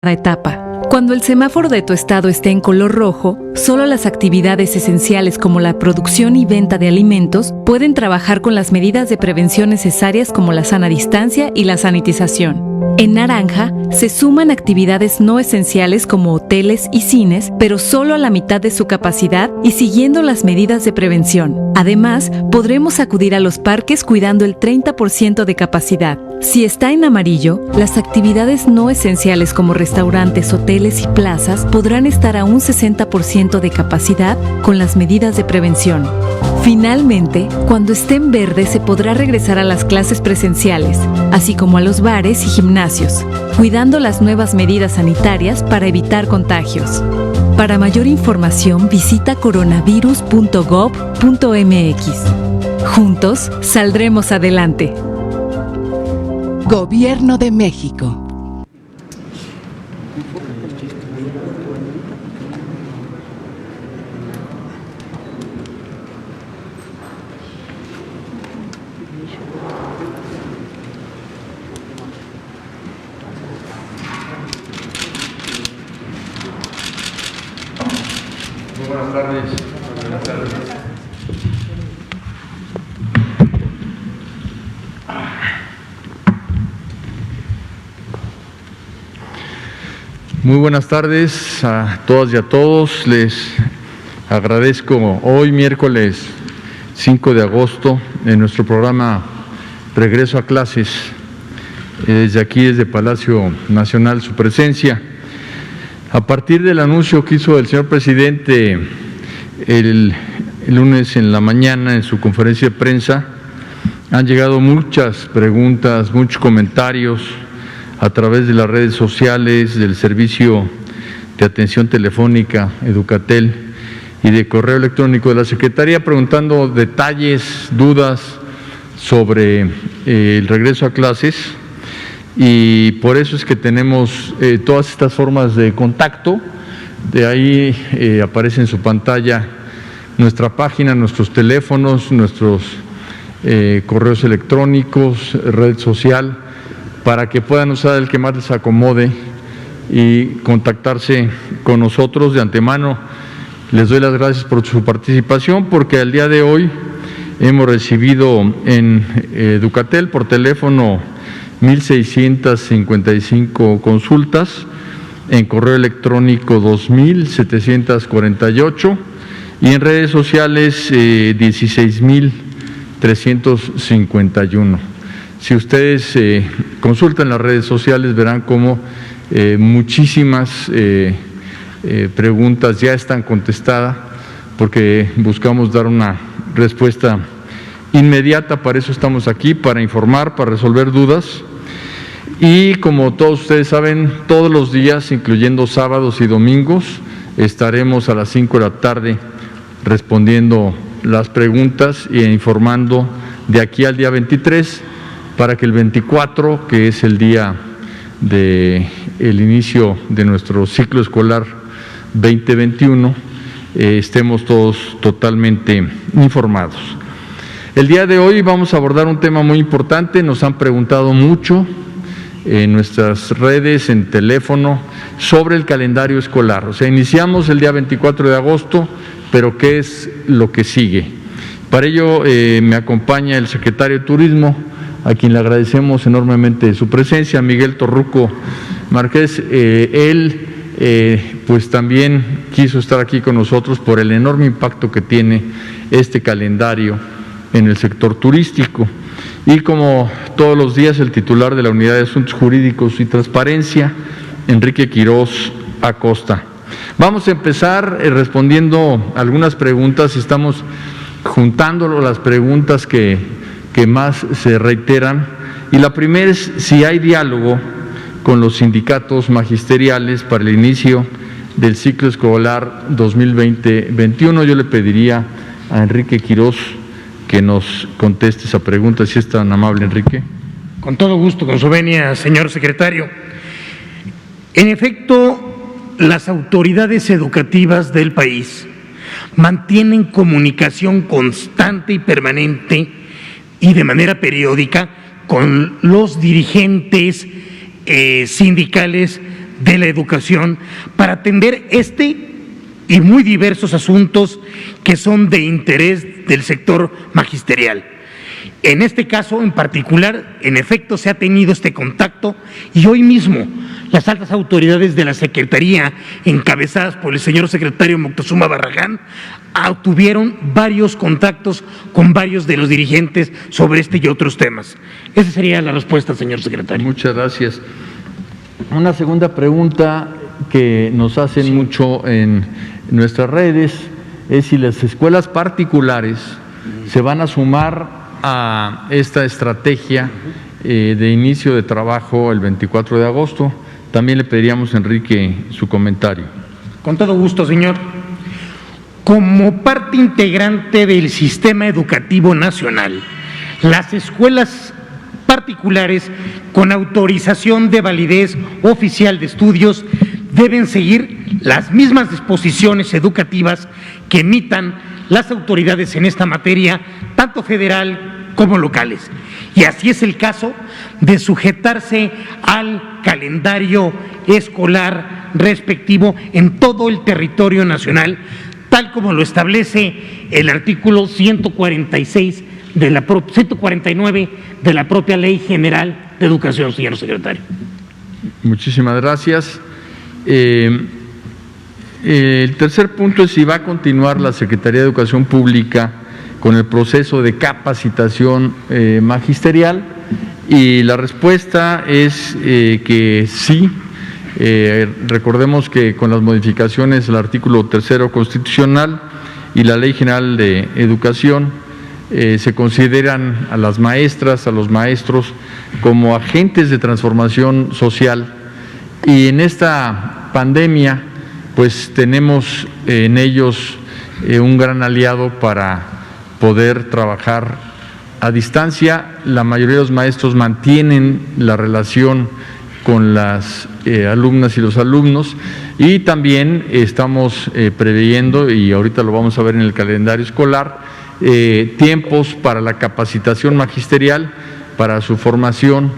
etapa. Cuando el semáforo de tu estado esté en color rojo, solo las actividades esenciales como la producción y venta de alimentos pueden trabajar con las medidas de prevención necesarias como la sana distancia y la sanitización. En naranja, se suman actividades no esenciales como hoteles y cines, pero solo a la mitad de su capacidad y siguiendo las medidas de prevención. Además, podremos acudir a los parques cuidando el 30% de capacidad. Si está en amarillo, las actividades no esenciales como restaurantes, hoteles y plazas podrán estar a un 60% de capacidad con las medidas de prevención. Finalmente, cuando esté en verde se podrá regresar a las clases presenciales, así como a los bares y gimnasios, cuidando las nuevas medidas sanitarias para evitar contagios. Para mayor información visita coronavirus.gov.mx. Juntos saldremos adelante. Gobierno de México. Buenas tardes. Buenas tardes. Muy buenas tardes a todas y a todos. Les agradezco hoy, miércoles 5 de agosto, en nuestro programa Regreso a Clases, desde aquí, desde Palacio Nacional, su presencia. A partir del anuncio que hizo el señor presidente el lunes en la mañana en su conferencia de prensa, han llegado muchas preguntas, muchos comentarios a través de las redes sociales, del servicio de atención telefónica Educatel y de correo electrónico de la Secretaría, preguntando detalles, dudas sobre el regreso a clases. Y por eso es que tenemos todas estas formas de contacto. De ahí aparece en su pantalla nuestra página, nuestros teléfonos, nuestros correos electrónicos, red social, para que puedan usar el que más les acomode y contactarse con nosotros. De antemano les doy las gracias por su participación, porque al día de hoy hemos recibido en Educatel por teléfono 1,655 consultas, en correo electrónico 2,748 y en redes sociales 16,351. Si ustedes consultan las redes sociales verán cómo muchísimas preguntas ya están contestadas, porque buscamos dar una respuesta inmediata. Para eso estamos aquí, para informar, para resolver dudas. Y como todos ustedes saben, todos los días, incluyendo sábados y domingos, estaremos a las 5 de la tarde respondiendo las preguntas e informando de aquí al día 23, para que el 24, que es el día del inicio de nuestro ciclo escolar 2021, estemos todos totalmente informados. El día de hoy vamos a abordar un tema muy importante. Nos han preguntado mucho en nuestras redes, en teléfono, sobre el calendario escolar. O sea, iniciamos el día 24 de agosto, pero ¿qué es lo que sigue? Para ello me acompaña el secretario de Turismo, a quien le agradecemos enormemente su presencia, Miguel Torruco Márquez. Él pues también quiso estar aquí con nosotros por el enorme impacto que tiene este calendario en el sector turístico. Y como todos los días, el titular de la Unidad de Asuntos Jurídicos y Transparencia, Enrique Quirós Acosta. Vamos a empezar respondiendo algunas preguntas. Estamos juntando las preguntas que más se reiteran. Y la primera es si hay diálogo con los sindicatos magisteriales para el inicio del ciclo escolar 2020-21. Yo le pediría a Enrique Quirós que nos conteste esa pregunta, si es tan amable, Enrique. Con todo gusto, con su venia, señor secretario. En efecto, las autoridades educativas del país mantienen comunicación constante y permanente y de manera periódica con los dirigentes sindicales de la educación para atender este y muy diversos asuntos que son de interés del sector magisterial. En este caso en particular, en efecto, se ha tenido este contacto y hoy mismo las altas autoridades de la Secretaría, encabezadas por el señor secretario Moctezuma Barragán, tuvieron varios contactos con varios de los dirigentes sobre este y otros temas. Esa sería la respuesta, señor secretario. Muchas gracias. Una segunda pregunta que nos hacen mucho en nuestras redes es si las escuelas particulares se van a sumar a esta estrategia de inicio de trabajo el 24 de agosto. También le pediríamos a Enrique su comentario. Con todo gusto, señor. Como parte integrante del sistema educativo nacional, las escuelas particulares con autorización de validez oficial de estudios deben seguir las mismas disposiciones educativas que emitan las autoridades en esta materia, tanto federal como locales. Y así es el caso de sujetarse al calendario escolar respectivo en todo el territorio nacional, tal como lo establece el artículo 146 de la 149 de la propia Ley General de Educación, señor secretario. Muchísimas gracias. El tercer punto es si va a continuar la Secretaría de Educación Pública con el proceso de capacitación magisterial, y la respuesta es que sí. Recordemos que con las modificaciones del artículo 3º constitucional y la Ley General de Educación se consideran a las maestras, a los maestros como agentes de transformación social, y en esta pandemia pues tenemos en ellos un gran aliado para poder trabajar a distancia. La mayoría de los maestros mantienen la relación con las alumnas y los alumnos, y también estamos preveyendo, y ahorita lo vamos a ver en el calendario escolar, tiempos para la capacitación magisterial, para su formación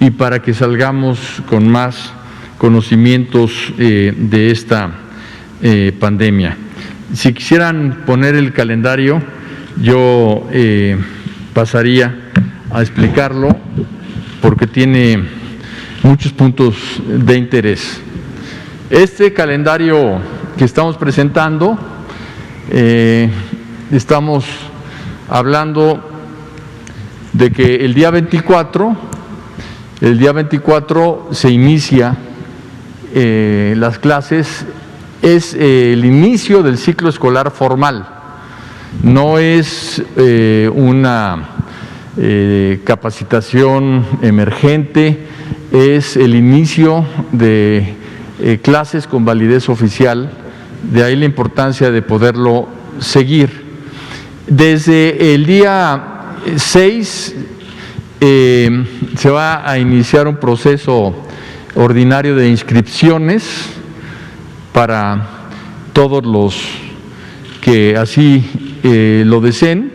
y para que salgamos con más conocimientos de esta pandemia. Si quisieran poner el calendario, yo pasaría a explicarlo porque tiene muchos puntos de interés. Este calendario que estamos presentando, estamos hablando de que el día 24 se inicia las clases, es el inicio del ciclo escolar formal, no es una capacitación emergente, es el inicio de clases con validez oficial, de ahí la importancia de poderlo seguir. Desde el día 6 se va a iniciar un proceso ordinario de inscripciones para todos los que así lo deseen,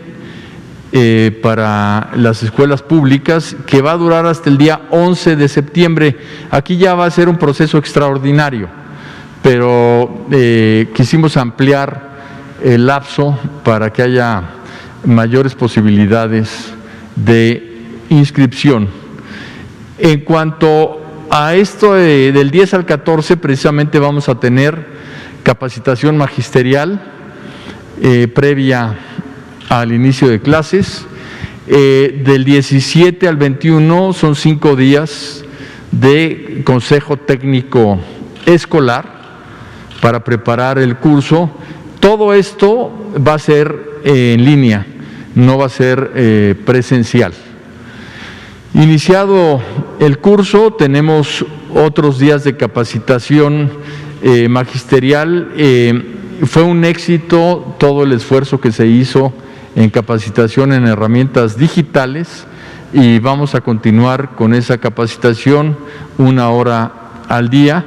para las escuelas públicas, que va a durar hasta el día 11 de septiembre. Aquí ya va a ser un proceso extraordinario, pero quisimos ampliar el lapso para que haya mayores posibilidades de inscripción. En cuanto a esto del 10 al 14, precisamente vamos a tener capacitación magisterial previa al inicio de clases. Del 17 al 21 son 5 días de consejo técnico escolar para preparar el curso. Todo esto va a ser en línea, no va a ser presencial. Iniciado el curso, tenemos otros días de capacitación magisterial. Fue un éxito todo el esfuerzo que se hizo en capacitación en herramientas digitales, y vamos a continuar con esa capacitación 1 hora al día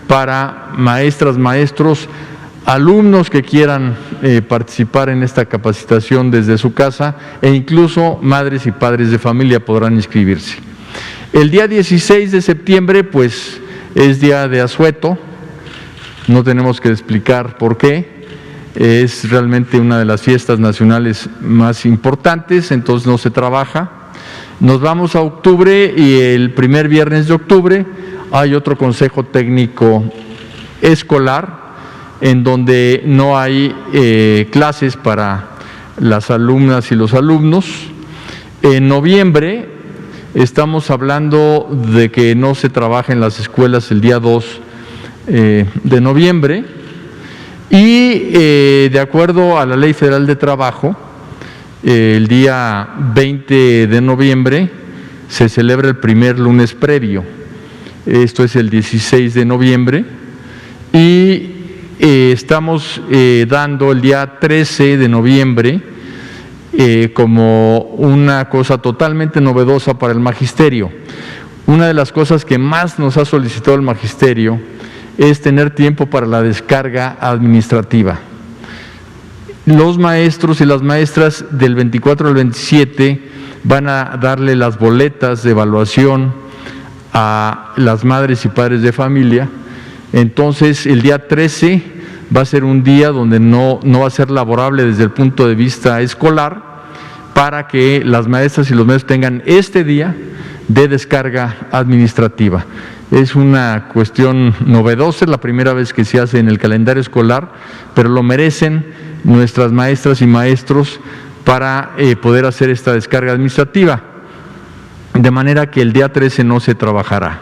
para maestras, maestros, alumnos que quieran participar en esta capacitación desde su casa, e incluso madres y padres de familia podrán inscribirse. El día 16 de septiembre, pues es día de asueto, no tenemos que explicar por qué, es realmente una de las fiestas nacionales más importantes, entonces no se trabaja. Nos vamos a octubre y el primer viernes de octubre hay otro consejo técnico escolar en donde no hay clases para las alumnas y los alumnos. En noviembre estamos hablando de que no se trabaja en las escuelas el día 2 de noviembre y de acuerdo a la Ley Federal de Trabajo, el día 20 de noviembre se celebra el primer lunes previo, esto es el 16 de noviembre, y estamos dando el día 13 de noviembre como una cosa totalmente novedosa para el magisterio. Una de las cosas que más nos ha solicitado el magisterio es tener tiempo para la descarga administrativa. Los maestros y las maestras del 24 al 27 van a darle las boletas de evaluación a las madres y padres de familia. Entonces el día 13 va a ser un día donde no va a ser laborable desde el punto de vista escolar, para que las maestras y los maestros tengan este día de descarga administrativa. Es una cuestión novedosa, es la primera vez que se hace en el calendario escolar, pero lo merecen nuestras maestras y maestros para poder hacer esta descarga administrativa, de manera que el día 13 no se trabajará.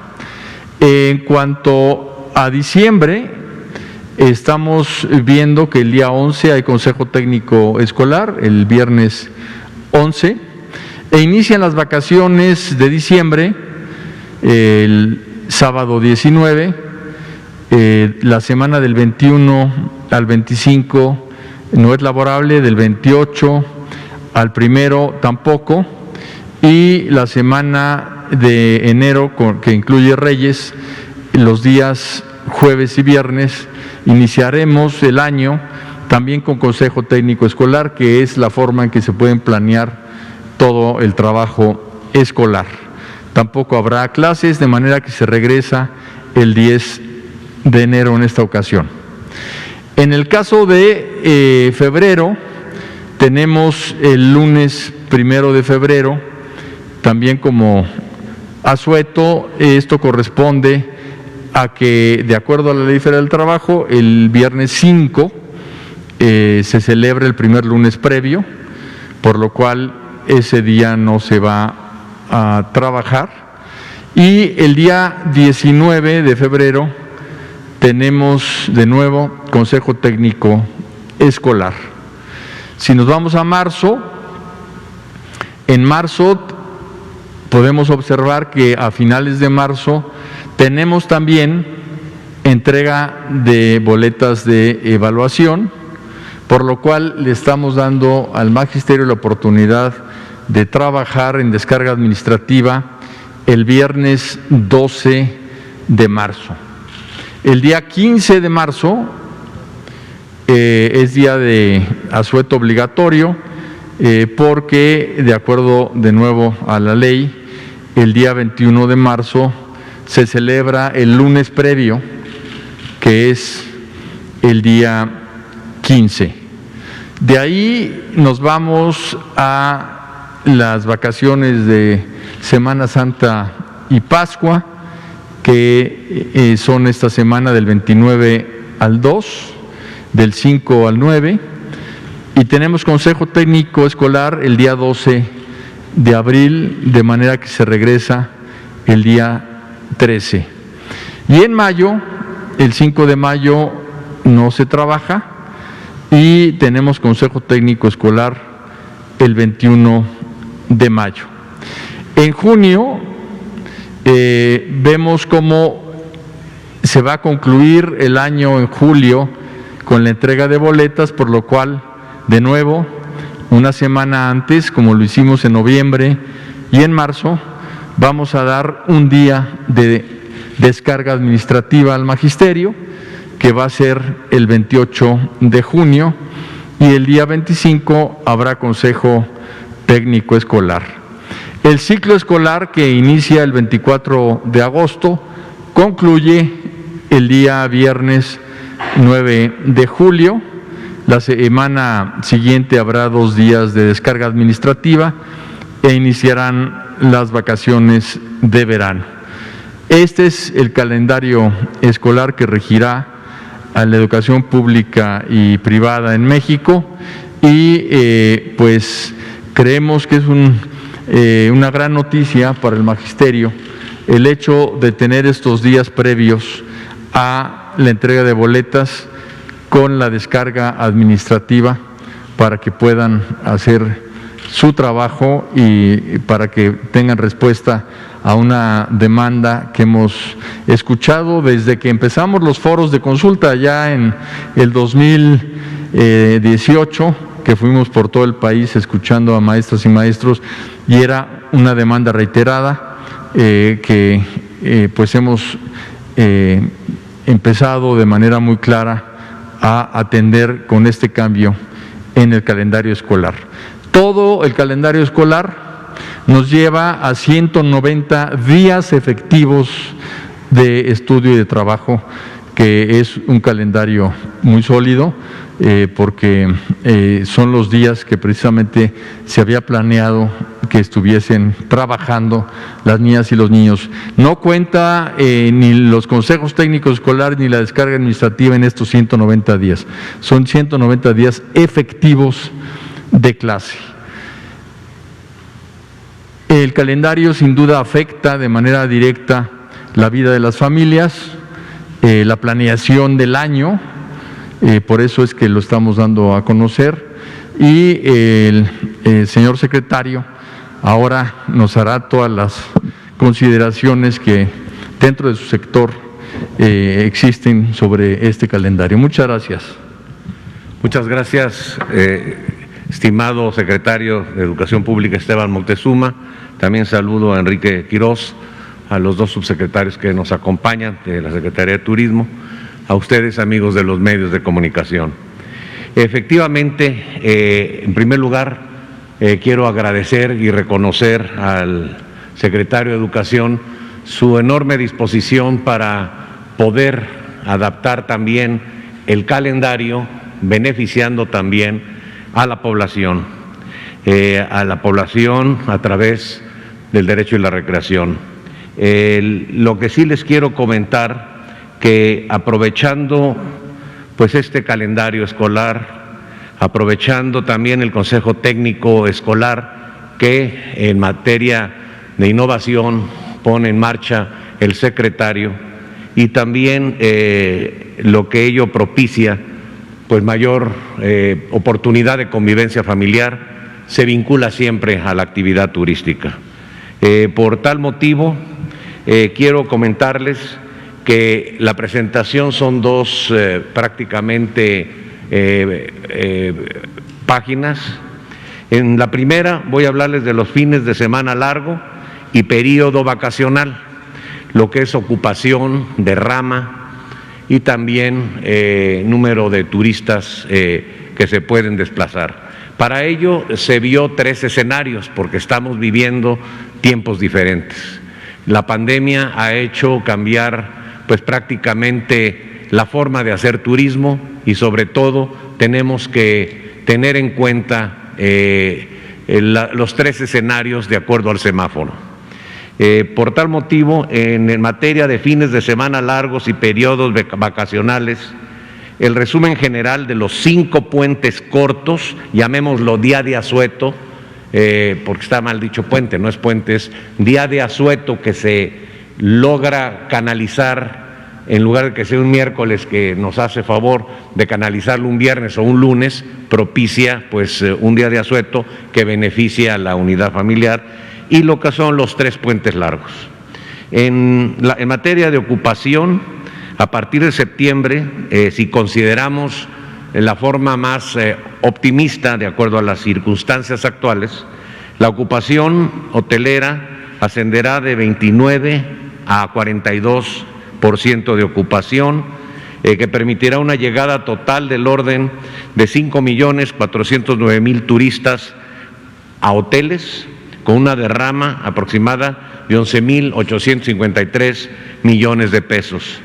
En cuanto a diciembre, estamos viendo que el día 11 hay consejo técnico escolar, el viernes 11, e inician las vacaciones de diciembre el sábado 19, la semana del 21 al 25 no es laborable, del 28 al 1 tampoco, y la semana de enero, que incluye Reyes, los días jueves y viernes, iniciaremos el año también con consejo técnico escolar, que es la forma en que se pueden planear todo el trabajo escolar. Tampoco habrá clases, de manera que se regresa el 10 de enero en esta ocasión. En el caso de febrero, tenemos el lunes 1 de febrero, también como asueto. Esto corresponde a que, de acuerdo a la Ley Federal del Trabajo, el viernes 5 se celebra el primer lunes previo, por lo cual ese día no se va a trabajar. Y el día 19 de febrero tenemos de nuevo consejo técnico escolar. Si nos vamos a marzo, en marzo podemos observar que a finales de marzo tenemos también entrega de boletas de evaluación, por lo cual le estamos dando al magisterio la oportunidad de trabajar en descarga administrativa el viernes 12 de marzo. El día 15 de marzo es día de asueto obligatorio, porque de acuerdo de nuevo a la ley, el día 21 de marzo se celebra el lunes previo, que es el día 15. De ahí nos vamos a las vacaciones de Semana Santa y Pascua, que son esta semana del 29 al 2, del 5 al 9, y tenemos consejo técnico escolar el día 12 de abril, de manera que se regresa el día 13. Y en mayo, el 5 de mayo no se trabaja, y tenemos consejo técnico escolar el 21 de mayo. En junio vemos cómo se va a concluir el año en julio con la entrega de boletas, por lo cual, de nuevo, una semana antes, como lo hicimos en noviembre y en marzo, vamos a dar un día de descarga administrativa al magisterio, que va a ser el 28 de junio, y el día 25 habrá consejo técnico escolar. El ciclo escolar, que inicia el 24 de agosto, concluye el día viernes 9 de julio. La semana siguiente habrá 2 días de descarga administrativa e iniciarán las vacaciones de verano. Este es el calendario escolar que regirá a la educación pública y privada en México y pues creemos que es una gran noticia para el magisterio el hecho de tener estos días previos a la entrega de boletas con la descarga administrativa para que puedan hacer su trabajo y para que tengan respuesta a una demanda que hemos escuchado desde que empezamos los foros de consulta ya en el 2018, que fuimos por todo el país escuchando a maestras y maestros, y era una demanda reiterada que pues hemos empezado de manera muy clara a atender con este cambio en el calendario escolar. Todo el calendario escolar nos lleva a 190 días efectivos de estudio y de trabajo, que es un calendario muy sólido, porque son los días que precisamente se había planeado que estuviesen trabajando las niñas y los niños. No cuenta ni los consejos técnicos escolares ni la descarga administrativa en estos 190 días. Son 190 días efectivos de clase. El calendario sin duda afecta de manera directa la vida de las familias, la planeación del año, por eso es que lo estamos dando a conocer, y el señor secretario ahora nos hará todas las consideraciones que dentro de su sector existen sobre este calendario. Muchas gracias. Muchas gracias, estimado secretario de Educación Pública Esteban Moctezuma. También saludo a Enrique Quirós, a los 2 subsecretarios que nos acompañan de la Secretaría de Turismo, a ustedes, amigos de los medios de comunicación. Efectivamente, en primer lugar, quiero agradecer y reconocer al secretario de Educación su enorme disposición para poder adaptar también el calendario, beneficiando también a la población a través del derecho y la recreación. Lo que sí les quiero comentar, que aprovechando pues este calendario escolar, aprovechando también el Consejo Técnico Escolar que en materia de innovación pone en marcha el secretario, y también lo que ello propicia, pues mayor oportunidad de convivencia familiar, se vincula siempre a la actividad turística. Por tal motivo, quiero comentarles que la presentación son 2 prácticamente páginas. En la primera voy a hablarles de los fines de semana largo y periodo vacacional, lo que es ocupación, derrama y también número de turistas que se pueden desplazar. Para ello se vio 3 escenarios, porque estamos viviendo tiempos diferentes. La pandemia ha hecho cambiar pues prácticamente la forma de hacer turismo, y sobre todo tenemos que tener en cuenta los 3 escenarios de acuerdo al semáforo. Por tal motivo, en materia de fines de semana largos y periodos vacacionales, el resumen general de los 5 puentes cortos, llamémoslo día de asueto, porque está mal dicho puente, no es puente, es día de asueto, que se logra canalizar, en lugar de que sea un miércoles, que nos hace favor de canalizarlo un viernes o un lunes, propicia pues un día de asueto que beneficia a la unidad familiar, y lo que son los 3 puentes largos. En materia de ocupación, a partir de septiembre, si consideramos la forma más optimista de acuerdo a las circunstancias actuales, la ocupación hotelera ascenderá de 29 a 42% de ocupación, que permitirá una llegada total del orden de 5.409.000 turistas a hoteles, con una derrama aproximada de 11.853 millones de pesos.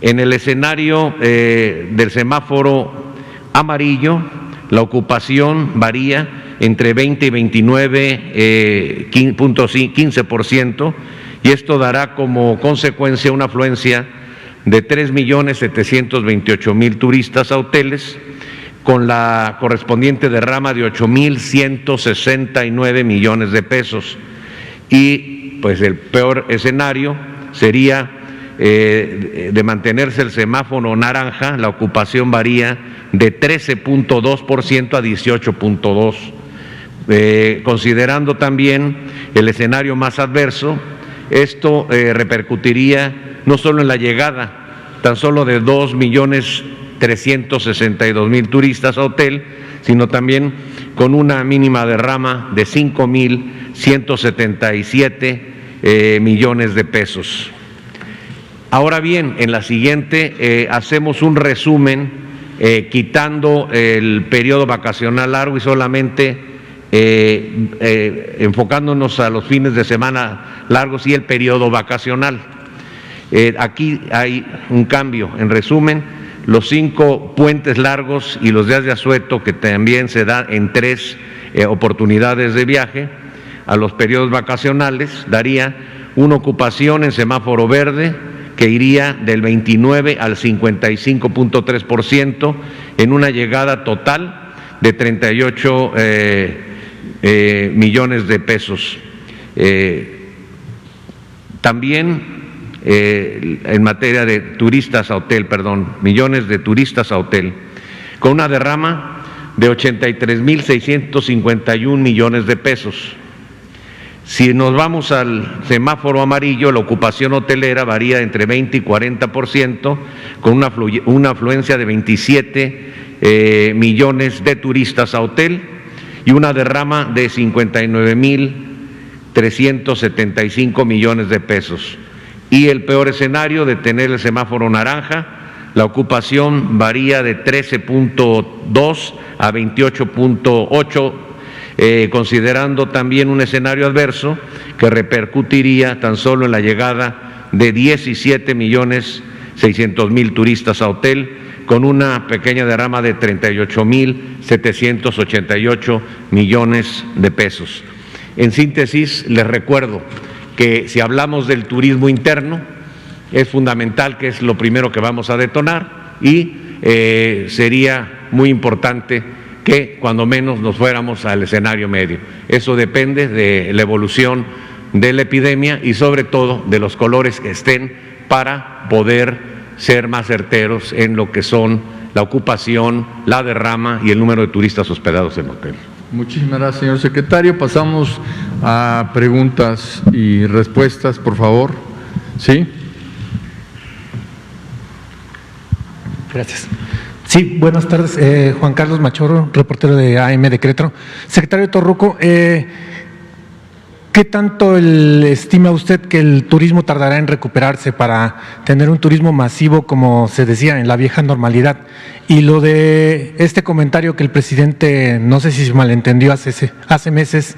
En el escenario del semáforo amarillo, la ocupación varía entre 20 y 29.15%, y esto dará como consecuencia una afluencia de 3.728.000 turistas a hoteles, con la correspondiente derrama de 8.169 millones de pesos. Y pues el peor escenario sería de mantenerse el semáforo naranja, la ocupación varía de 13.2% a 18.2%. Considerando también el escenario más adverso, esto repercutiría no solo en la llegada tan solo de 2.362.000 turistas a hotel, sino también con una mínima derrama de 5.177 millones de pesos. Ahora bien, en la siguiente hacemos un resumen quitando el periodo vacacional largo y solamente enfocándonos a los fines de semana largos y el periodo vacacional. Aquí hay un cambio. En resumen, los 5 puentes largos y los días de asueto, que también se da en 3 oportunidades de viaje, a los periodos vacacionales, daría una ocupación en semáforo verde que iría del 29 al 55.3%, en una llegada total de 38 millones de pesos. También en materia de turistas a hotel, millones de turistas a hotel, con una derrama de 83.651 millones de pesos. Si nos vamos al semáforo amarillo, la ocupación hotelera varía entre 20 y 40%, con una afluencia de 27 millones de turistas a hotel y una derrama de 59.375 millones de pesos. Y el peor escenario de tener el semáforo naranja, la ocupación varía de 13.2 a 28.8%, considerando también un escenario adverso que repercutiría tan solo en la llegada de 17.600.000 turistas a hotel, con una pequeña derrama de 38.788 millones de pesos. En síntesis, les recuerdo que si hablamos del turismo interno, es fundamental, que es lo primero que vamos a detonar, y sería muy importante que cuando menos nos fuéramos al escenario medio. Eso depende de la evolución de la epidemia y sobre todo de los colores que estén para poder ser más certeros en lo que son la ocupación, la derrama y el número de turistas hospedados en hotel. Muchísimas gracias, señor secretario. Pasamos a preguntas y respuestas, por favor. ¿Sí? Gracias. Sí, buenas tardes. Juan Carlos Machorro, reportero de AM de Querétaro. Secretario Torruco, ¿qué tanto estima usted que el turismo tardará en recuperarse para tener un turismo masivo, como se decía, en la vieja normalidad? Y lo de este comentario que el presidente, no sé si se malentendió hace meses,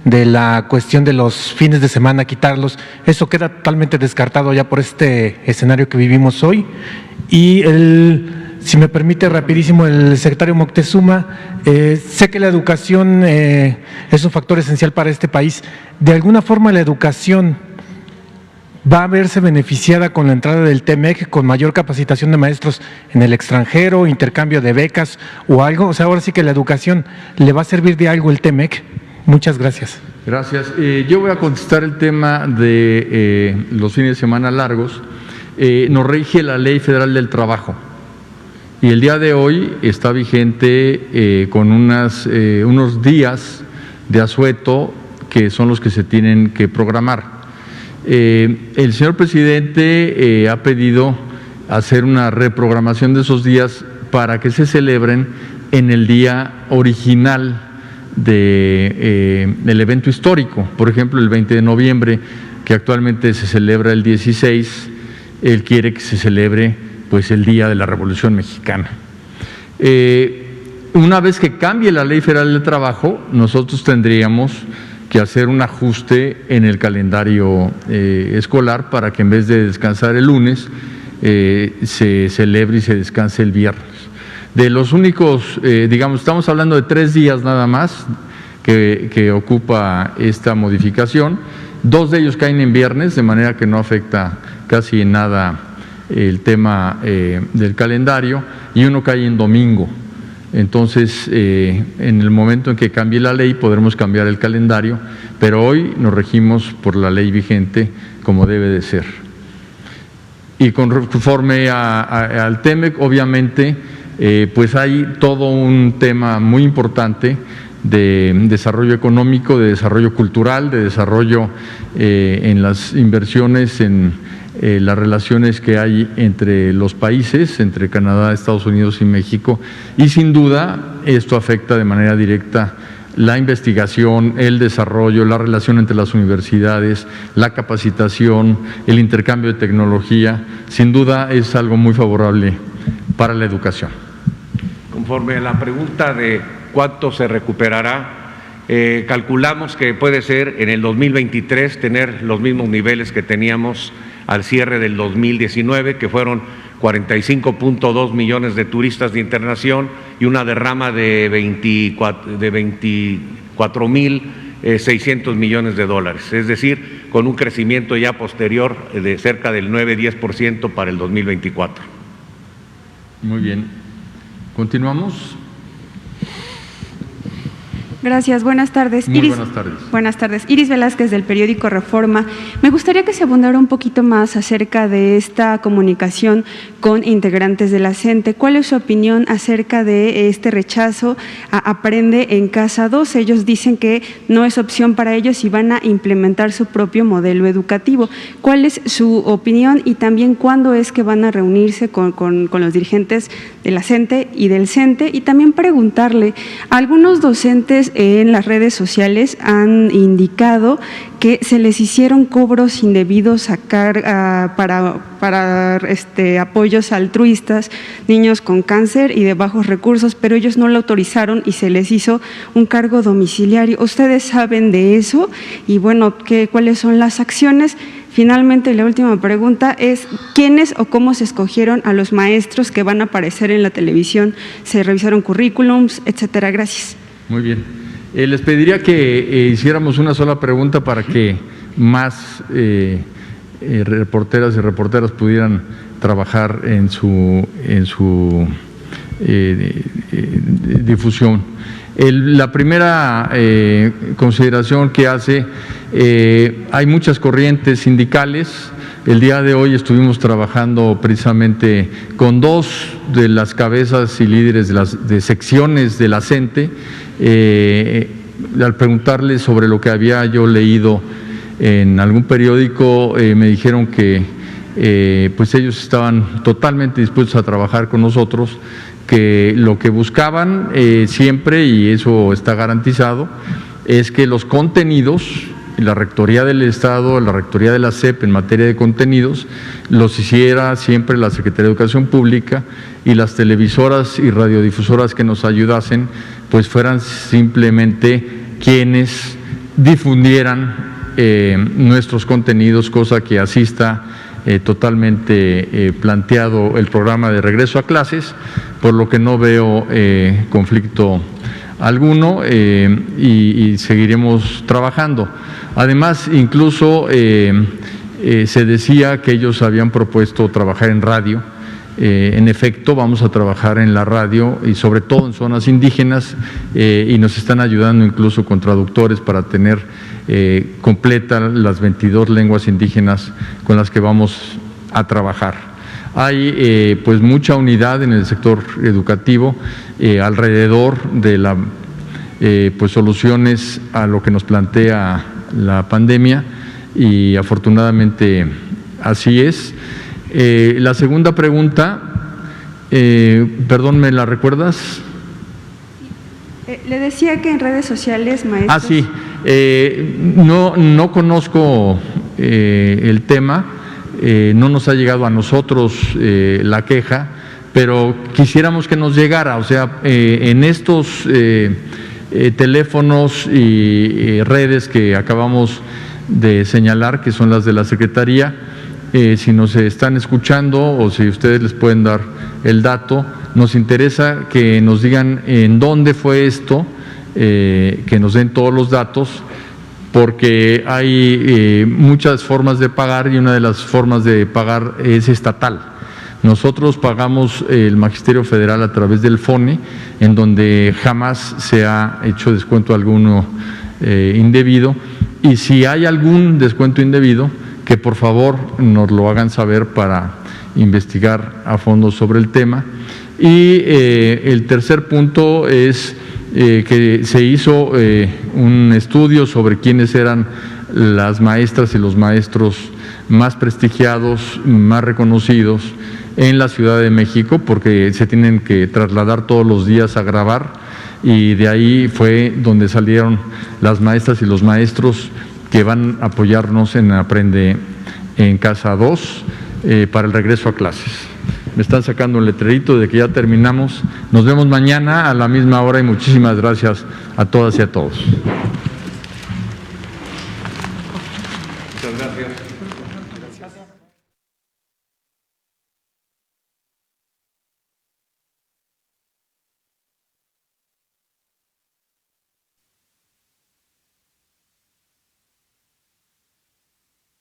de la cuestión de los fines de semana, quitarlos, ¿eso queda totalmente descartado ya por este escenario que vivimos hoy? Y si me permite rapidísimo, el secretario Moctezuma, sé que la educación es un factor esencial para este país. ¿De alguna forma la educación va a verse beneficiada con la entrada del TEMEC, con mayor capacitación de maestros en el extranjero, intercambio de becas o algo? O sea, ahora sí que la educación, ¿le va a servir de algo el TEMEC? Muchas gracias. Gracias. Yo voy a contestar el tema de los fines de semana largos. Nos rige la Ley Federal del Trabajo. Y el día de hoy está vigente con unos días de asueto que son los que se tienen que programar. El señor presidente ha pedido hacer una reprogramación de esos días para que se celebren en el día original del evento histórico. Por ejemplo, el 20 de noviembre, que actualmente se celebra el 16, él quiere que se celebre pues el día de la Revolución Mexicana. Una vez que cambie la Ley Federal del Trabajo, nosotros tendríamos que hacer un ajuste en el calendario escolar para que en vez de descansar el lunes, se celebre y se descanse el viernes. De los únicos, digamos, estamos hablando de 3 días nada más que ocupa esta modificación. 2 de ellos caen en viernes, de manera que no afecta casi en nada el tema del calendario, y uno cae en domingo. Entonces, en el momento en que cambie la ley podremos cambiar el calendario, pero hoy nos regimos por la ley vigente como debe de ser. Y conforme al TEMEC, obviamente, pues hay todo un tema muy importante de desarrollo económico, de desarrollo cultural, de desarrollo en las inversiones, en las relaciones que hay entre los países, entre Canadá, Estados Unidos y México, y sin duda esto afecta de manera directa la investigación, el desarrollo, la relación entre las universidades, la capacitación, el intercambio de tecnología. Sin duda es algo muy favorable para la educación. Conforme a la pregunta de cuánto se recuperará, calculamos que puede ser en el 2023 tener los mismos niveles que teníamos al cierre del 2019, que fueron 45.2 millones de turistas de internación y una derrama de 24.600 millones de dólares, es decir, con un crecimiento ya posterior de cerca del 9-10% para el 2024. Muy bien. Continuamos. Gracias, buenas tardes. Muy buenas tardes. Buenas tardes. Iris Velázquez, del periódico Reforma. Me gustaría que se abundara un poquito más acerca de esta comunicación con integrantes de la CENTE. ¿Cuál es su opinión acerca de este rechazo a Aprende en Casa 2? Ellos dicen que no es opción para ellos y van a implementar su propio modelo educativo. ¿Cuál es su opinión y también cuándo es que van a reunirse con los dirigentes de la CENTE y del CENTE? Y también preguntarle, algunos docentes en las redes sociales han indicado que se les hicieron cobros indebidos para apoyos altruistas, niños con cáncer y de bajos recursos, pero ellos no lo autorizaron y se les hizo un cargo domiciliario. ¿Ustedes saben de eso? Y bueno, ¿cuáles son las acciones? Finalmente, la última pregunta es, ¿quiénes o cómo se escogieron a los maestros que van a aparecer en la televisión? ¿Se revisaron currículums, etcétera? Gracias. Muy bien. Les pediría que hiciéramos una sola pregunta para que más reporteras y reporteras pudieran trabajar en su difusión. La primera consideración que hace, hay muchas corrientes sindicales. El día de hoy estuvimos trabajando precisamente con 2 de las cabezas y líderes de secciones de la CENTE, al preguntarles sobre lo que había yo leído en algún periódico, me dijeron que pues ellos estaban totalmente dispuestos a trabajar con nosotros, que lo que buscaban siempre, y eso está garantizado, es que los contenidos, la Rectoría del Estado, la Rectoría de la SEP en materia de contenidos, los hiciera siempre la Secretaría de Educación Pública, y las televisoras y radiodifusoras que nos ayudasen, pues fueran simplemente quienes difundieran nuestros contenidos, cosa que así está totalmente planteado el programa de regreso a clases, por lo que no veo conflicto alguno y seguiremos trabajando. Además, incluso se decía que ellos habían propuesto trabajar en radio. En efecto, vamos a trabajar en la radio y sobre todo en zonas indígenas, y nos están ayudando incluso con traductores para tener completas las 22 lenguas indígenas con las que vamos a trabajar. Hay pues mucha unidad en el sector educativo alrededor de la pues soluciones a lo que nos plantea la pandemia, y afortunadamente así es. La segunda pregunta, perdón, ¿me la recuerdas? Le decía que en redes sociales, maestros… Ah, sí, no conozco el tema, no nos ha llegado a nosotros la queja, pero quisiéramos que nos llegara, o sea, en estos teléfonos y redes que acabamos de señalar, que son las de la Secretaría. Si nos están escuchando o si ustedes les pueden dar el dato, nos interesa que nos digan en dónde fue esto, que nos den todos los datos, porque hay muchas formas de pagar y una de las formas de pagar es estatal. Nosotros pagamos el Magisterio Federal a través del FONE, en donde jamás se ha hecho descuento alguno indebido, y si hay algún descuento indebido, que por favor nos lo hagan saber para investigar a fondo sobre el tema. Y el tercer punto es que se hizo un estudio sobre quiénes eran las maestras y los maestros más prestigiados, más reconocidos en la Ciudad de México, porque se tienen que trasladar todos los días a grabar, y de ahí fue donde salieron las maestras y los maestros que van a apoyarnos en Aprende en Casa 2 para el regreso a clases. Me están sacando un letrerito de que ya terminamos. Nos vemos mañana a la misma hora y muchísimas gracias a todas y a todos. Muchas gracias.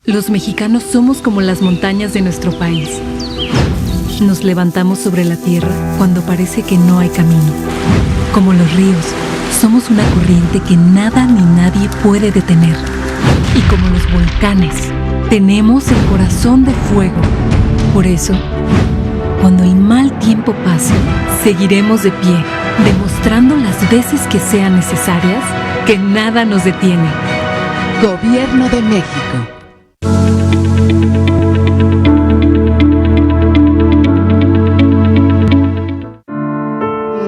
Los mexicanos somos como las montañas de nuestro país. Nos levantamos sobre la tierra cuando parece que no hay camino. Como los ríos, somos una corriente que nada ni nadie puede detener. Y como los volcanes, tenemos el corazón de fuego. Por eso, cuando el mal tiempo pase, seguiremos de pie, demostrando las veces que sean necesarias que nada nos detiene. Gobierno de México.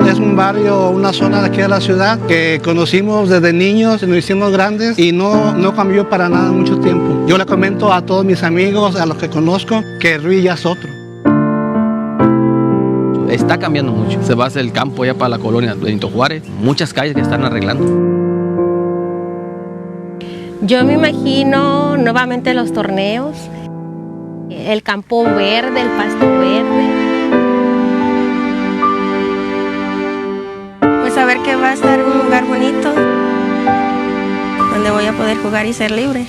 Es un barrio, una zona de aquí de la ciudad que conocimos desde niños, nos hicimos grandes y no cambió para nada en mucho tiempo. Yo le comento a todos mis amigos, a los que conozco, que Ruiz ya es otro. Está cambiando mucho. Se va hacia el campo ya para la colonia Benito Juárez. Muchas calles que están arreglando. Yo me imagino nuevamente los torneos, el campo verde, el pasto verde. Pues saber que va a estar un lugar bonito donde voy a poder jugar y ser libre.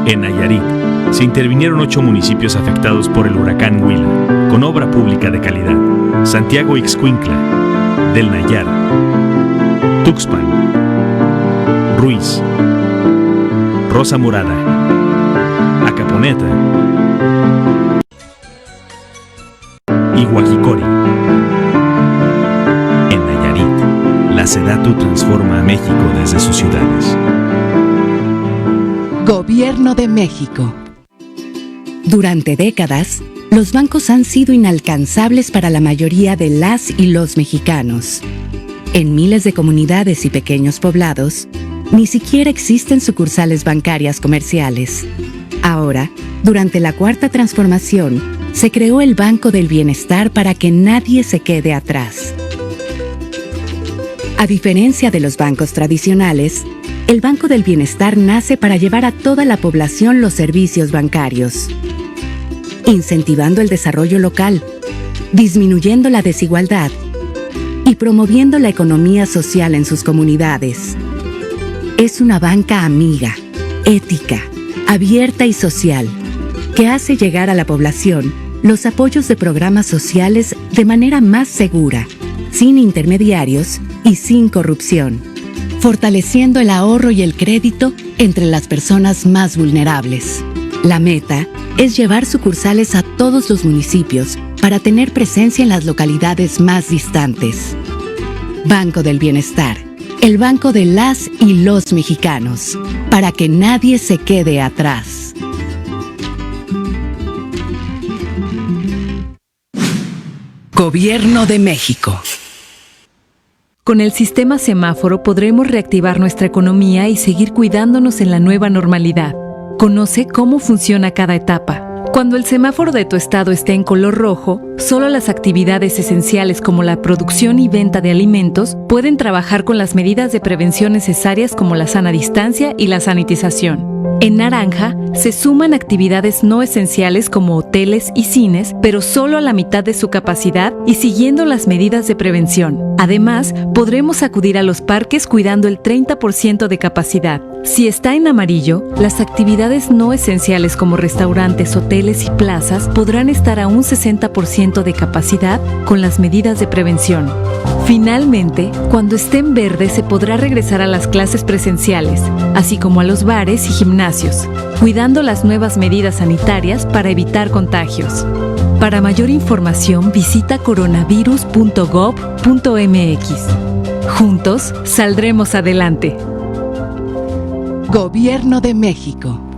En Nayarit, se intervinieron 8 municipios afectados por el huracán Huila, con obra pública de calidad. Santiago Ixcuintla, Del Nayar, Tuxpan, Ruiz, Rosa Morada, Acaponeta y Huajicori. En Nayarit, la SEDATU transforma a México desde sus ciudades. Gobierno de México. Durante décadas, los bancos han sido inalcanzables para la mayoría de las y los mexicanos. En miles de comunidades y pequeños poblados, ni siquiera existen sucursales bancarias comerciales. Ahora, durante la Cuarta Transformación, se creó el Banco del Bienestar para que nadie se quede atrás. A diferencia de los bancos tradicionales, el Banco del Bienestar nace para llevar a toda la población los servicios bancarios, incentivando el desarrollo local, disminuyendo la desigualdad y promoviendo la economía social en sus comunidades. Es una banca amiga, ética, abierta y social, que hace llegar a la población los apoyos de programas sociales de manera más segura, sin intermediarios y sin corrupción, fortaleciendo el ahorro y el crédito entre las personas más vulnerables. La meta es llevar sucursales a todos los municipios para tener presencia en las localidades más distantes. Banco del Bienestar, el banco de las y los mexicanos, para que nadie se quede atrás. Gobierno de México. Con el sistema semáforo podremos reactivar nuestra economía y seguir cuidándonos en la nueva normalidad. Conoce cómo funciona cada etapa. Cuando el semáforo de tu estado esté en color rojo, solo las actividades esenciales como la producción y venta de alimentos pueden trabajar con las medidas de prevención necesarias como la sana distancia y la sanitización. En naranja, se suman actividades no esenciales como hoteles y cines, pero solo a la mitad de su capacidad y siguiendo las medidas de prevención. Además, podremos acudir a los parques cuidando el 30% de capacidad. Si está en amarillo, las actividades no esenciales como restaurantes, hoteles y plazas podrán estar a un 60% de capacidad con las medidas de prevención. Finalmente, cuando esté en verde se podrá regresar a las clases presenciales, así como a los bares y gimnasios, cuidando las nuevas medidas sanitarias para evitar contagios. Para mayor información visita coronavirus.gov.mx. Juntos saldremos adelante. Gobierno de México.